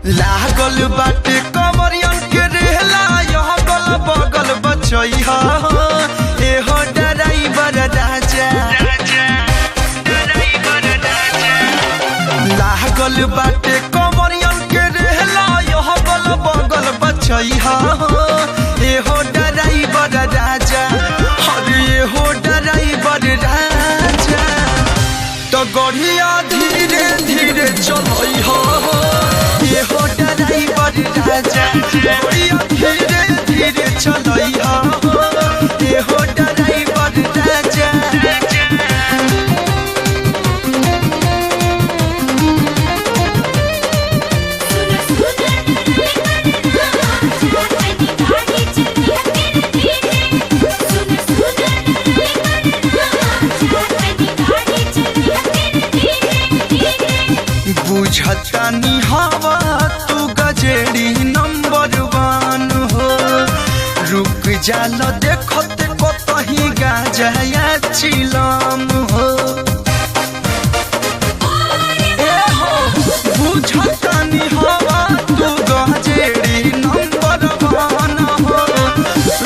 लागल बाटे कमरियन के रेहला यह गल बगल बचैहा एहो ड्राइवर राजा लागल बाटे कमरियन के रेहला यह गल बगल बचैहा एहो ड्राइवर राजा अरे एहो ड्राइवर राजा तो गड़िया धीरे धीरे चलैहा एहो ड्राइवर राजा गड़िया धीरे धीरे चलैहा एहो ड्राइवर राजा बुझतानी हवा तू गजेड़ी नंबर 1 हो रुक जाल देखत कतही गाजया चिलम हो ए हो बुझतानी हवा तू गजेड़ी नंबर 1 हो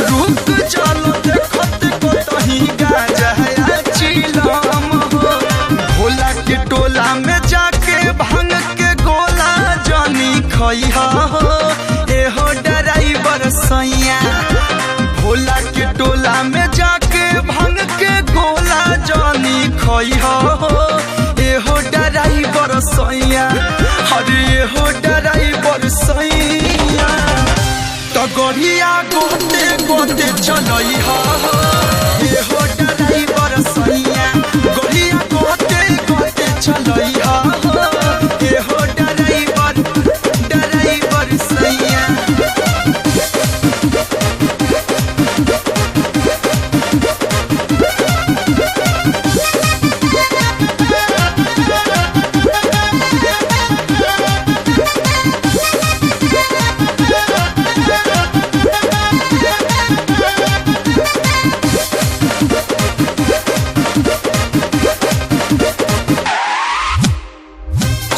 रुक जाल देखत कतही गाजया चिलम हो भोला के टोला में जाके भांग के गोला जानी खैहा एहो ड्राइवर सैया भोला के टोला में जाके भांग के गोला जानी खैहा एहो ड्राइवर सैया अरे एहो ड्राइवर सैया तो गड़िया गोते गोते चलैहा एहो ड्राइवर सैया गड़िया गोते गोते चलैहा एहो ड्राइवर सैया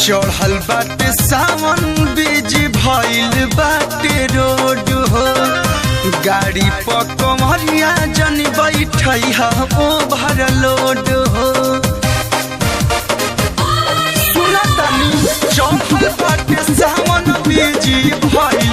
चढ़ल बाटे सावन बीज भइल बाटे रोड हो गाड़ी पर कमरिया जन बैठैहा ओभर लोड हो सुनतानी चढ़ल बाटे सावन बीज भइल